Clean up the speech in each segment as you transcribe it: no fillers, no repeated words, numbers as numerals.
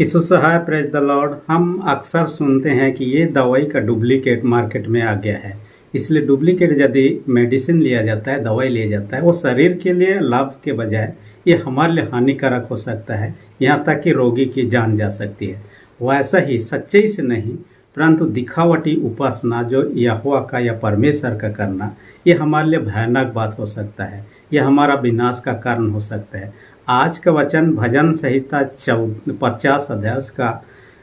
यीशु सहाय, praise the lord. हम अक्सर सुनते हैं कि ये दवाई का डुप्लीकेट मार्केट में आ गया है, इसलिए डुप्लीकेट यदि मेडिसिन लिया जाता है, दवाई लिया जाता है, वो शरीर के लिए लाभ के बजाय ये हमारे लिए हानिकारक हो सकता है, यहाँ तक कि रोगी की जान जा सकती है। वैसा ही सच्चाई से नहीं परंतु दिखावटी उपासना जो यहोवा का या परमेश्वर का करना, ये हमारे लिए भयानक बात हो सकता है, ये हमारा विनाश का कारण हो सकता है। आज का वचन भजन संहिता 50 अध्याय उसका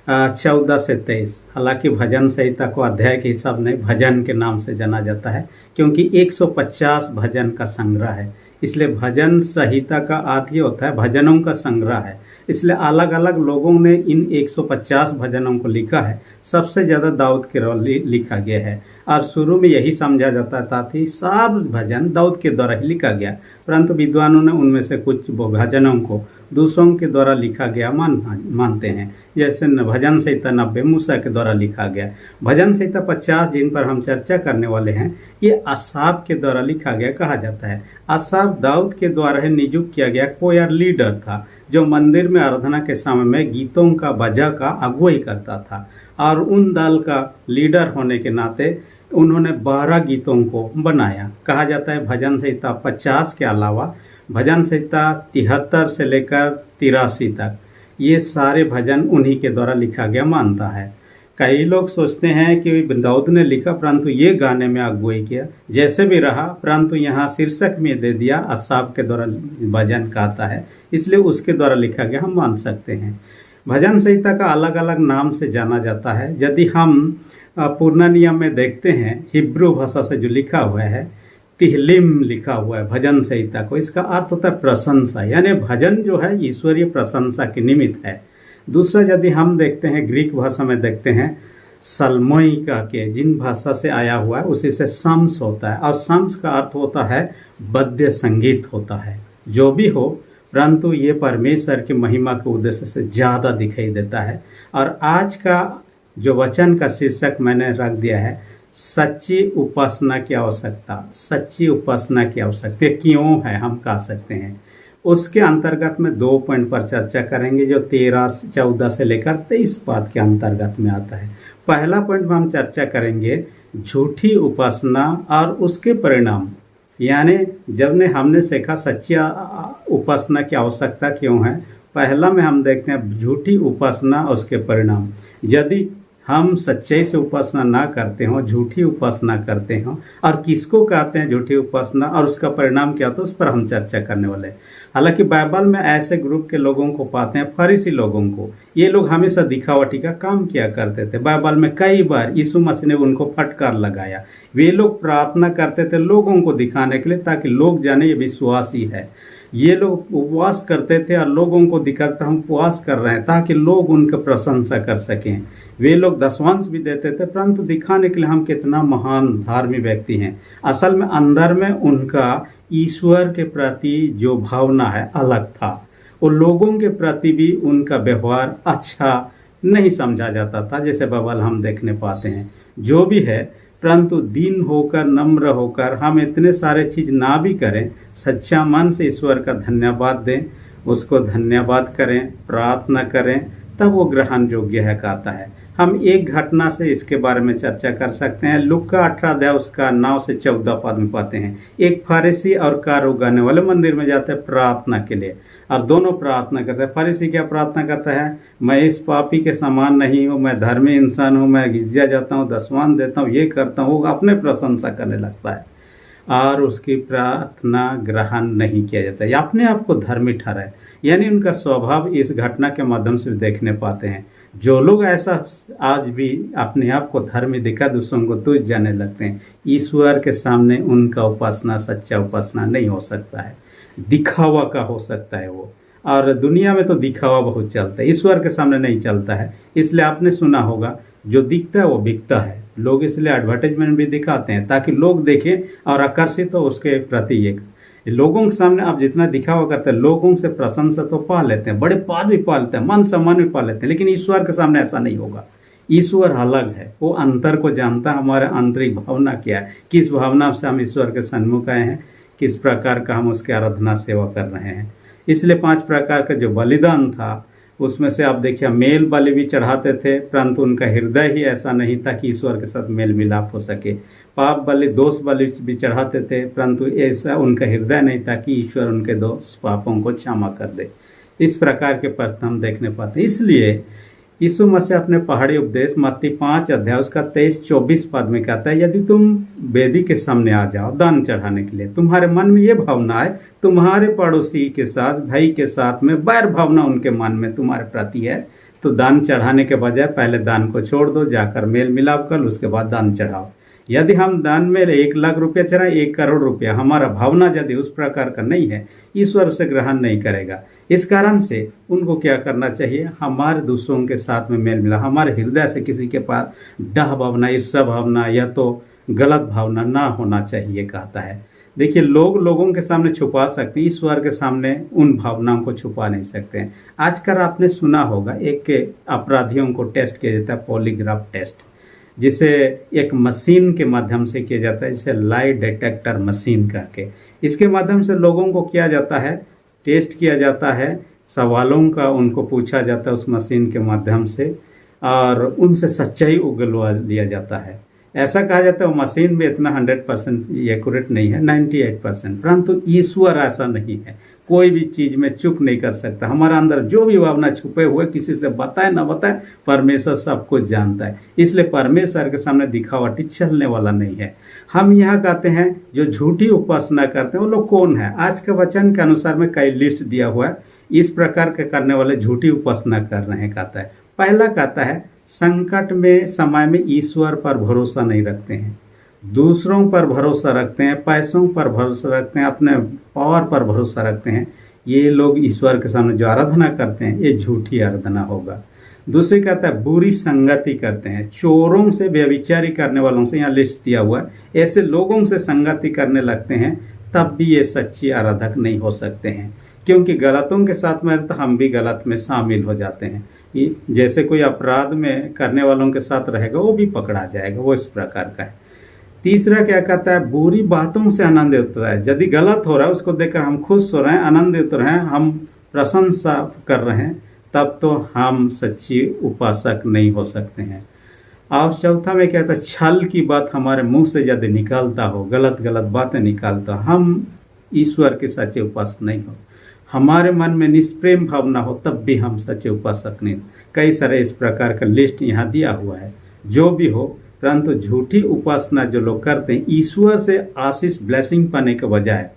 14 से 23। हालांकि भजन संहिता को अध्याय के हिसाब नहीं, भजन के नाम से जाना जाता है, क्योंकि 150 भजन का संग्रह है। इसलिए भजन संहिता का अर्थ ये होता है भजनों का संग्रह है। इसलिए अलग अलग लोगों ने इन 150 भजनों को लिखा है। सबसे ज़्यादा दाऊद के लिखा गया है, और शुरू में यही समझा जाता था कि सब भजन दाऊद के द्वारा ही लिखा गया, परंतु विद्वानों ने उनमें से कुछ भजनों को दूसरों के द्वारा लिखा गया मानते हैं। जैसे भजन संहिता 90 मूसा के द्वारा लिखा गया। भजन संहिता 50 जिन पर हम चर्चा करने वाले हैं, ये आसाफ के द्वारा लिखा गया कहा जाता है। आसाफ दाऊद के द्वारा ही नियुक्त किया गया कोयर लीडर था, जो मंदिर में आराधना के समय में गीतों का बजा का अगुवाई करता था, और उन दल का लीडर होने के नाते उन्होंने 12 गीतों को बनाया। कहा जाता है भजन संहिता 50 के अलावा भजन संहिता 73 से लेकर 83 तक ये सारे भजन उन्हीं के द्वारा लिखा गया मानता है। कई लोग सोचते हैं कि दाऊद ने लिखा, परंतु ये गाने में अगुवाई किया। जैसे भी रहा, परंतु यहाँ शीर्षक में दे दिया आसाफ के द्वारा भजन गाता है, इसलिए उसके द्वारा लिखा गया हम मान सकते हैं। भजन संहिता का अलग अलग नाम से जाना जाता है। यदि हम पूर्ण नियम में देखते हैं, हिब्रू भाषा से जो लिखा हुआ है, तिहलिम लिखा हुआ है भजन संहिता को, इसका अर्थ होता है प्रशंसा, यानी भजन जो है ईश्वरीय प्रशंसा के निमित्त है। दूसरा यदि हम देखते हैं, ग्रीक भाषा में देखते हैं सलमोइका के, जिन भाषा से आया हुआ है उसी से शम्स होता है, और शम्स का अर्थ होता है बद्य संगीत होता है। जो भी हो, परंतु ये परमेश्वर की महिमा के उद्देश्य से ज़्यादा दिखाई देता है। और आज का जो वचन का शीर्षक मैंने रख दिया है, सच्ची उपासना की आवश्यकता। सच्ची उपासना की आवश्यकता क्यों है, हम कह सकते हैं। उसके अंतर्गत में 2 पॉइंट पर चर्चा करेंगे, जो 14 से लेकर 23 पद के अंतर्गत में आता है। पहला पॉइंट में हम चर्चा करेंगे झूठी उपासना और उसके परिणाम, यानी जब हमने सीखा सच्ची उपासना की आवश्यकता क्यों है, पहला में हम देखते हैं झूठी उपासना और उसके परिणाम। यदि हम सच्चाई से उपासना ना करते हो, झूठी उपासना करते हो, और किसको कहते हैं झूठी उपासना और उसका परिणाम क्या होता है, उस पर हम चर्चा करने वाले हैं। हालांकि बाइबल में ऐसे ग्रुप के लोगों को पाते हैं, फरीसी लोगों को। ये लोग हमेशा दिखावटी का काम किया करते थे। बाइबल में कई बार यीशु मसीह ने उनको फटकार लगाया। वे लोग प्रार्थना करते थे लोगों को दिखाने के लिए, ताकि लोग जाने ये विश्वासी है। ये लोग उपवास करते थे और लोगों को दिखाता हम उपवास कर रहे हैं, ताकि लोग उनका प्रशंसा कर सकें। वे लोग दशवांश भी देते थे, परंतु दिखाने के लिए हम कितना महान धार्मिक व्यक्ति हैं। असल में अंदर में उनका ईश्वर के प्रति जो भावना है अलग था। और लोगों के प्रति भी उनका व्यवहार अच्छा नहीं समझा जाता था, जैसे बाइबल हम देखने पाते हैं। जो भी है, परंतु दीन होकर, नम्र होकर हम इतने सारे चीज़ ना भी करें, सच्चा मन से ईश्वर का धन्यवाद दें, उसको धन्यवाद करें, प्रार्थना करें, तब वो ग्रहण योग्य है कहता है। हम एक घटना से इसके बारे में चर्चा कर सकते हैं। लुका 18 अध्याय उसका 9 से 14 पद में पाते हैं। एक फरीसी और कार उगाने वाले मंदिर में जाते हैं प्रार्थना के लिए, और दोनों प्रार्थना करते हैं। फरीसी क्या प्रार्थना करता है, मैं इस पापी के समान नहीं हूँ, मैं धर्मी इंसान हूँ, मैं गिरजा जाता हूँ, दशवान देता हूँ, ये करता हूँ। वो अपने प्रशंसा करने लगता है, और उसकी प्रार्थना ग्रहण नहीं किया जाता है, अपने आप को धर्मी ठहराए। यानी उनका स्वभाव इस घटना के माध्यम से देखने पाते हैं। जो लोग ऐसा आज भी अपने आप को धर्मी दिखा दूसरों को तुच्छ जाने लगते हैं, ईश्वर के सामने उनका उपासना सच्चा उपासना नहीं हो सकता है, दिखावा का हो सकता है वो। और दुनिया में तो दिखावा बहुत चलता है, ईश्वर के सामने नहीं चलता है। इसलिए आपने सुना होगा, जो दिखता है वो बिकता है। लोग इसलिए एडवर्टाइजमेंट भी दिखाते हैं, ताकि लोग देखें और आकर्षित हो उसके प्रति। एक लोगों के सामने आप जितना दिखावा करते हैं, लोगों से प्रशंसा तो पा लेते हैं, बड़े पद भी पा लेते हैं, मान सम्मान भी पा लेते हैं, लेकिन ईश्वर के सामने ऐसा नहीं होगा। ईश्वर अलग है, वो अंतर को जानता है, हमारे आंतरिक भावना क्या है, किस भावना से हम ईश्वर के सन्मुख आए हैं, किस प्रकार का हम उसके आराधना सेवा कर रहे हैं। इसलिए 5 प्रकार का जो बलिदान था उसमें से आप देखिए मेल बलि भी चढ़ाते थे, परंतु उनका हृदय ही ऐसा नहीं था कि ईश्वर के साथ मेल मिलाप हो सके। पाप बलि दोष बलि भी चढ़ाते थे, परंतु ऐसा उनका हृदय नहीं था कि ईश्वर उनके दोष पापों को क्षमा कर दे। इस प्रकार के प्रश्न हम देखने पाते हैं। इसलिए यीशु मसीह अपने पहाड़ी उपदेश मत्ती 5 अध्याय उसका 23-24 पद में कहता है, यदि तुम वेदी के सामने आ जाओ दान चढ़ाने के लिए, तुम्हारे मन में ये भावना है, तुम्हारे पड़ोसी के साथ भाई के साथ में बैर भावना उनके मन में तुम्हारे प्रति है, तो दान चढ़ाने के बजाय पहले दान को छोड़ दो, जाकर मेल मिलाप कर लो, उसके बाद दान चढ़ाओ। यदि हम दान में 1 लाख रुपया चढ़ाएं, 1 करोड़ रुपया, हमारा भावना यदि उस प्रकार का नहीं है, ईश्वर उसे ग्रहण नहीं करेगा। इस कारण से उनको क्या करना चाहिए, हमारे दूसरों के साथ में मेल मिला, हमारे हृदय से किसी के पास डह भावना, ईर्ष्या भावना या तो गलत भावना ना होना चाहिए कहता है। देखिए लोगों के सामने छुपा सकते हैं, ईश्वर के सामने उन भावनाओं को छुपा नहीं सकते हैं। आजकल आपने सुना होगा एक अपराधियों को टेस्ट किया जाता है, पॉलीग्राफ टेस्ट, जिसे एक मशीन के माध्यम से किया जाता है, जिसे लाई डिटेक्टर मशीन कह के। इसके माध्यम से लोगों को किया जाता है, टेस्ट किया जाता है, सवालों का उनको पूछा जाता है उस मशीन के माध्यम से, और उनसे सच्चाई उगलवा लिया जाता है। ऐसा कहा जाता है वो मशीन में इतना 100% एक्यूरेट नहीं है, 98%, परंतु ईश्वर ऐसा नहीं है, कोई भी चीज़ में चुप नहीं कर सकता। हमारा अंदर जो भी भावना छुपे हुए, किसी से बताए ना बताए, परमेश्वर सब कुछ जानता है। इसलिए परमेश्वर के सामने दिखावटी चलने वाला नहीं है। हम यहाँ कहते हैं जो झूठी उपासना करते हैं वो लोग कौन है। आज के वचन के अनुसार में कई लिस्ट दिया हुआ है, इस प्रकार के करने वाले झूठी उपासना कर रहे हैं कहता है। पहला कहता है संकट में समय में ईश्वर पर भरोसा नहीं रखते हैं, दूसरों पर भरोसा रखते हैं, पैसों पर भरोसा रखते हैं, अपने पावर पर भरोसा रखते हैं। ये लोग ईश्वर के सामने जो आराधना करते हैं ये झूठी आराधना होगा। दूसरी कहता है बुरी संगति करते हैं, चोरों से व्यभिचारी करने वालों से, यहाँ लिस्ट दिया हुआ है, ऐसे लोगों से संगति करने लगते हैं, तब भी ये सच्ची आराधक नहीं हो सकते हैं, क्योंकि गलतों के साथ में तो हम भी गलत में शामिल हो जाते हैं। जैसे कोई अपराध में करने वालों के साथ रहेगा वो भी पकड़ा जाएगा, वो इस प्रकार का है। तीसरा क्या कहता है बुरी बातों से आनंदित होता है, यदि गलत हो रहा है उसको देखकर हम खुश हो रहे हैं, आनंदित हो रहे हैं, हम प्रशंसा कर रहे हैं, तब तो हम सच्ची उपासक नहीं हो सकते हैं। और चौथा में कहता है छल की बात हमारे मुंह से यदि निकलता हो, गलत गलत बातें निकालता, हम ईश्वर के सच्चे उपासक नहीं हो। हमारे मन में निष्प्रेम भावना हो, तब भी हम सच्चे उपासक नहीं। कई सारे इस प्रकार का लिस्ट यहाँ दिया हुआ है। जो भी हो, परंतु झूठी उपासना जो लोग करते हैं, ईश्वर से आशीष ब्लेसिंग पाने के बजाय,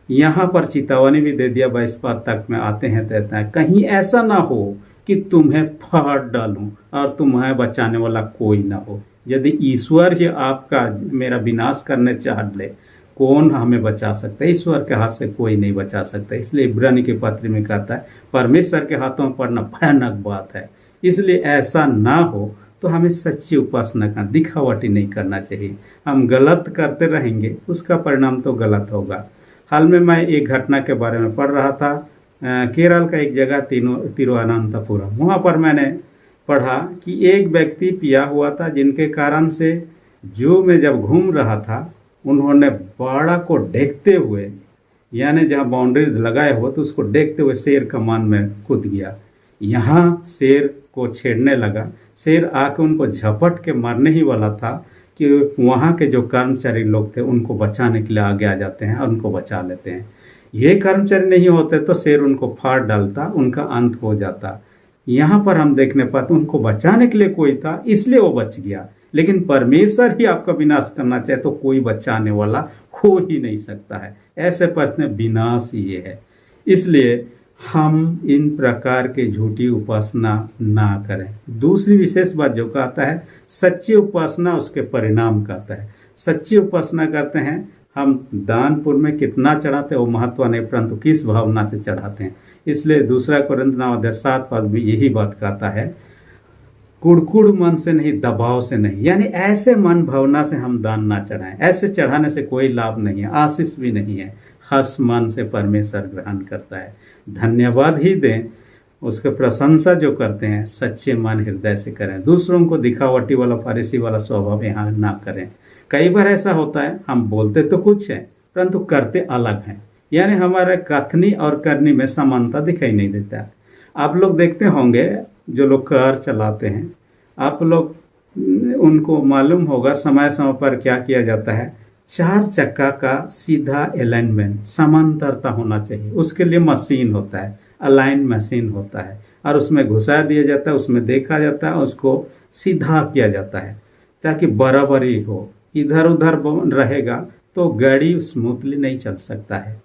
यहाँ पर चेतावनी भी दे दिया 22 पद तक में आते हैं, कहता है कहीं ऐसा ना हो कि तुम्हें फाड़ डालूं और तुम्हें बचाने वाला कोई ना हो। यदि ईश्वर ही आपका मेरा विनाश करने चाह ले, कौन हमें बचा सकता है? ईश्वर के हाथ से कोई नहीं बचा सकता। इसलिए इब्रानी के पत्र में कहता है परमेश्वर के हाथों में पड़ना भयानक बात है। इसलिए ऐसा ना हो तो हमें सच्ची उपासना का दिखावटी नहीं करना चाहिए। हम गलत करते रहेंगे, उसका परिणाम तो गलत होगा। हाल में मैं एक घटना के बारे में पढ़ रहा था, केरल का एक जगह तिरुवनंतपुरम, वहाँ पर मैंने पढ़ा कि एक व्यक्ति पिया हुआ था, जिनके कारण से जू में जब घूम रहा था, उन्होंने बाड़ा को देखते हुए, यानी जहाँ बाउंड्री लगाए हुए तो उसको देखते हुए शेर कमान में कूद गया। यहाँ शेर को छेड़ने लगा, शेर आके उनको झपट के मारने ही वाला था कि वहाँ के जो कर्मचारी लोग थे उनको बचाने के लिए आगे आ जाते हैं और उनको बचा लेते हैं। ये कर्मचारी नहीं होते तो शेर उनको फाड़ डालता, उनका अंत हो जाता। यहाँ पर हम देखने पाते उनको बचाने के लिए कोई था, इसलिए वो बच गया। लेकिन परमेश्वर ही आपका विनाश करना चाहे तो कोई बचाने वाला हो ही नहीं सकता है। ऐसे प्रश्न विनाश ये है। इसलिए हम इन प्रकार के झूठी उपासना ना करें। दूसरी विशेष बात जो कहता है सच्ची उपासना, उसके परिणाम कहता है। सच्ची उपासना करते हैं हम, दान पुण्य में कितना चढ़ाते हैं वो महत्व नहीं, परंतु किस भावना से चढ़ाते हैं। इसलिए 2 कोरिन्थ 9:7 में यही बात कहता है, कुड़कुड़ मन से नहीं, दबाव से नहीं, यानी ऐसे मन भावना से हम दान ना चढ़ाएं। ऐसे चढ़ाने से कोई लाभ नहीं है, आशीष भी नहीं है। हर्ष मन से परमेश्वर ग्रहण करता है। धन्यवाद ही दें, उसके प्रशंसा जो करते हैं सच्चे मन हृदय से करें। दूसरों को दिखावटी वाला फरीसी वाला स्वभाव यहाँ ना करें। कई बार ऐसा होता है हम बोलते तो कुछ है परंतु करते अलग हैं, यानी हमारे कथनी और करनी में समानता दिखाई नहीं देता। आप लोग देखते होंगे जो लोग कार चलाते हैं, आप लोग उनको मालूम होगा समय समय पर क्या किया जाता है, 4 चक्का का सीधा अलाइनमेंट समांतरता होना चाहिए। उसके लिए मशीन होता है, अलाइन मशीन होता है, और उसमें घुसा दिया जाता है, उसमें देखा जाता है, उसको सीधा किया जाता है ताकि बराबरी हो। इधर उधर रहेगा तो गाड़ी स्मूथली नहीं चल सकता है,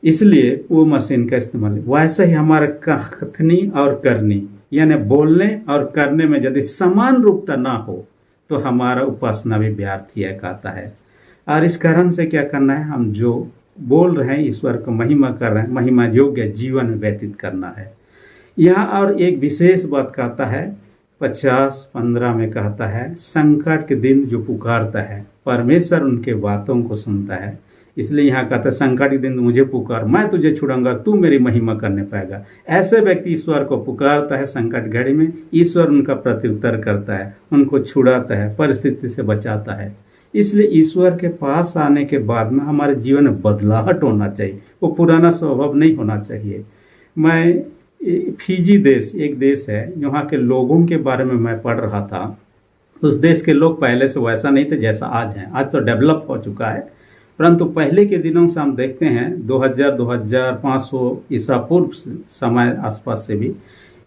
इसलिए वो मशीन का इस्तेमाल। वैसे ही हमारे कथनी और करनी, यानी बोलने और करने में यदि समान रूपता ना हो तो हमारा उपासना भी व्यर्थ ही कहता है। और इस कारण से क्या करना है, हम जो बोल रहे हैं ईश्वर को महिमा कर रहे हैं, महिमा योग्य जीवन में व्यतीत करना है। यहाँ और एक विशेष बात कहता है 50-15 में कहता है, संकट के दिन जो पुकारता है परमेश्वर उनके बातों को सुनता है। इसलिए यहाँ कहता है संकट के दिन मुझे पुकार, मैं तुझे छुड़ाऊंगा, तू मेरी महिमा करने पाएगा। ऐसे व्यक्ति ईश्वर को पुकारता है संकट घड़ी में, ईश्वर उनका प्रत्युत्तर करता है, उनको छुड़ाता है, परिस्थिति से बचाता है। इसलिए ईश्वर के पास आने के बाद में हमारे जीवन में बदलाहट होना चाहिए, वो पुराना स्वभाव नहीं होना चाहिए। मैं फिजी देश एक देश है, यहाँ के लोगों के बारे में मैं पढ़ रहा था। उस देश के लोग पहले से वैसा नहीं थे जैसा आज हैं, आज तो डेवलप हो चुका है, परंतु पहले के दिनों से हम देखते हैं 2000-2500 ईसा पूर्व समय आसपास से भी,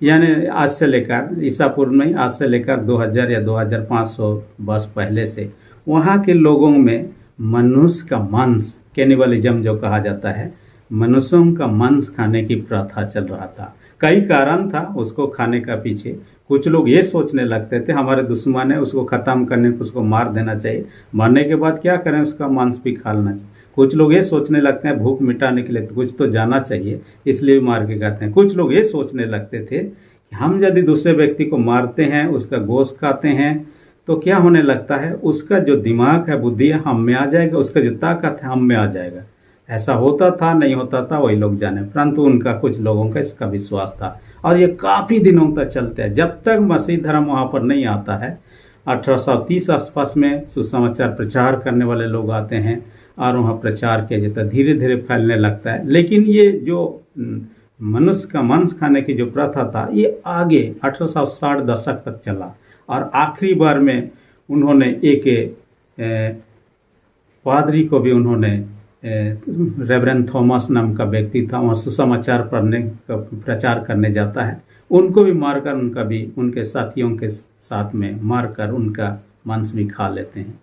यानी आज से लेकर ईसा पूर्व नहीं, आज से लेकर 2000 या 2500 वर्ष पहले से वहाँ के लोगों में मनुष्य का मांस, कैनिबलिज्म जो कहा जाता है, मनुष्यों का मांस खाने की प्रथा चल रहा था। कई कारण था उसको खाने का पीछे। कुछ लोग ये सोचने लगते थे हमारे दुश्मन है, उसको ख़त्म करने को उसको मार देना चाहिए, मरने के बाद क्या करें, उसका मांस भी खा लेना चाहिए। कुछ लोग ये सोचने लगते हैं भूख मिटाने के लिए तो कुछ तो जाना चाहिए, इसलिए मार के खाते हैं। कुछ लोग ये सोचने लगते थे कि हम यदि दूसरे व्यक्ति को मारते हैं, उसका गोश्त खाते हैं, तो क्या होने लगता है, उसका जो दिमाग है, बुद्धि है, हम में आ जाएगा, उसका जो ताकत है हम में आ जाएगा। ऐसा होता था नहीं होता था वही लोग जाने, परंतु उनका कुछ लोगों का इसका विश्वास था और ये काफ़ी दिनों तक चलते हैं, जब तक मसीह धर्म वहाँ पर नहीं आता है। 1830 आसपास में सुसमाचार प्रचार करने वाले लोग आते हैं और वहाँ प्रचार किया जाता है, धीरे धीरे फैलने लगता है। लेकिन ये जो मनुष्य का मांस खाने की जो प्रथा था ये आगे 1860 दशक तक चला और आखिरी बार में उन्होंने एक पादरी को भी उन्होंने, रेवरेंड थॉमस नाम का व्यक्ति था, वहाँ सुसमाचार पढ़ने का प्रचार करने जाता है, उनको भी मारकर, उनका भी उनके साथियों के साथ में मारकर उनका मांस भी खा लेते हैं।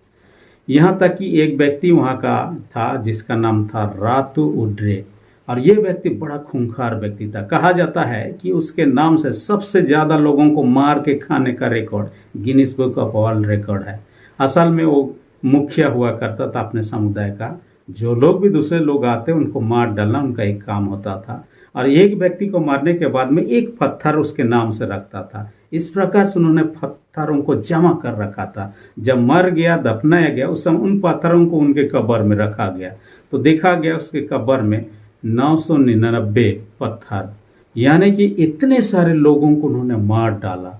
यहाँ तक कि एक व्यक्ति वहाँ का था जिसका नाम था रातू उड्रे, और ये व्यक्ति बड़ा खूंखार व्यक्ति था। कहा जाता है कि उसके नाम से सबसे ज़्यादा लोगों को मार के खाने का record Guinness book of world record है। असल में वो मुखिया हुआ करता था अपने समुदाय का, जो लोग भी दूसरे लोग आते उनको मार डालना उनका एक काम होता था, और एक व्यक्ति को मारने के बाद में एक पत्थर उसके नाम से रखता था। इस प्रकार से उन्होंने पत्थरों को जमा कर रखा था। जब मर गया, दफनाया गया, उस समय उन पत्थरों को उनके कब्र में रखा गया, तो देखा गया उसके कब्र में 999 पत्थर, यानी कि इतने सारे लोगों को उन्होंने मार डाला।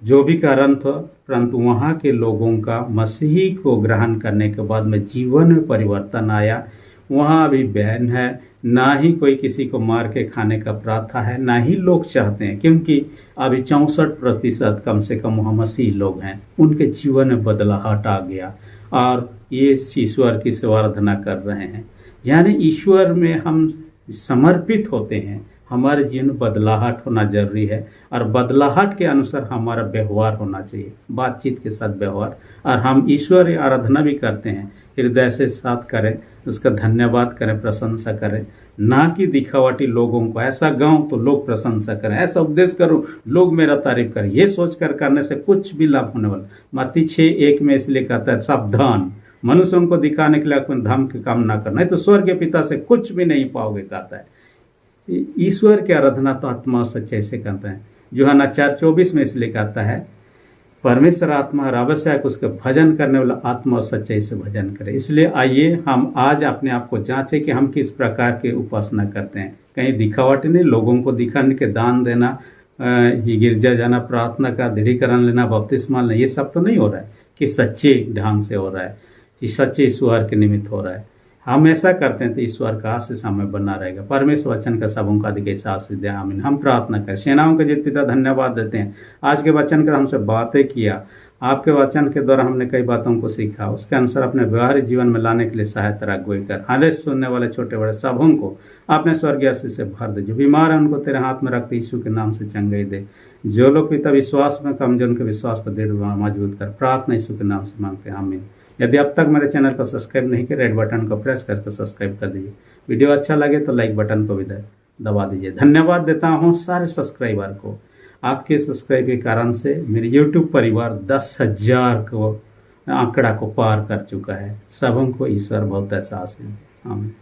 जो भी कारण था, परंतु वहाँ के लोगों का मसीही को ग्रहण करने के बाद में जीवन में परिवर्तन आया। वहाँ अभी बैन है, ना ही कोई किसी को मार के खाने का प्रथा है, ना ही लोग चाहते हैं, क्योंकि अभी 64% कम से कम वहाँ मसीही लोग हैं। उनके जीवन में बदलाहट आ गया और ये ईश्वर की आराधना कर रहे हैं। यानी ईश्वर में हम समर्पित होते हैं, हमारे जीवन में बदलाहट होना जरूरी है, और बदलाहट के अनुसार हमारा व्यवहार होना चाहिए, बातचीत के साथ व्यवहार। और हम ईश्वर आराधना भी करते हैं, हृदय से साथ करें, उसका धन्यवाद करें, प्रशंसा करें, ना कि दिखावटी लोगों को ऐसा गाऊं तो लोग प्रशंसा करें, ऐसा उपदेश करूं लोग मेरा तारीफ करें। ये सोचकर करने से कुछ भी लाभ होने वाला। मत्ती 6:1 में इसलिए कहता है सावधान, मनुष्यों को दिखाने के लिए अपने धर्म के काम ना करना, नहीं तो स्वर्ग के पिता से कुछ भी नहीं पाओगे, कहता है। ईश्वर की आराधना तो आत्मा और सच्चाई से करते हैं। यूहन्ना 4:24 में इसलिए कहता है परमेश्वर आत्मा और आवश्यक उसके भजन करने वाला आत्मा और सच्चाई से भजन करे। इसलिए आइए हम आज अपने आप को जांचें कि हम किस प्रकार की उपासना करते हैं। कहीं दिखावटी नहीं, लोगों को दिखाने के दान देना, गिरजा जाना, प्रार्थना का दृढ़ीकरण लेना, बपतिस्मा लेना, ये सब तो नहीं हो रहा है कि सच्चे ढंग से हो रहा है, कि सच्चे ईश्वर के निमित्त हो रहा है। हम ऐसा करते हैं तो ईश्वर का आशीष हमें बना रहेगा। परमेश्वर वचन का सबों का अधिक आशीष दे, आमीन। हम प्रार्थना करें। सेनाओं के जीत पिता धन्यवाद देते हैं, आज के वचन का हमसे बातें किया, आपके वचन के द्वारा हमने कई बातों को सीखा, उसके अनुसार अपने व्यवहारिक जीवन में लाने के लिए सहायता अगुवाई कर। हर सुनने वाले छोटे बड़े सबों को अपने स्वर्गीय आशीष से भर दे। जो बीमार है उनको तेरे हाथ में रखते यीशु के नाम से चंगाई दे। जो लोग पिता विश्वास में कमजोर, उनके विश्वास को दृढ़ मजबूत कर। प्रार्थना यीशु के नाम से मांगते हैं, आमीन। यदि अब तक मेरे चैनल को सब्सक्राइब नहीं किया, रेड बटन को प्रेस करके सब्सक्राइब कर दीजिए। वीडियो अच्छा लगे तो लाइक बटन को भी दबा दीजिए। धन्यवाद देता हूँ सारे सब्सक्राइबर को। आपके सब्सक्राइब के कारण से मेरे YouTube परिवार 10,000 को आंकड़ा को पार कर चुका है। सबों को ईश्वर बहुत ऐसा आशीष। आमीन।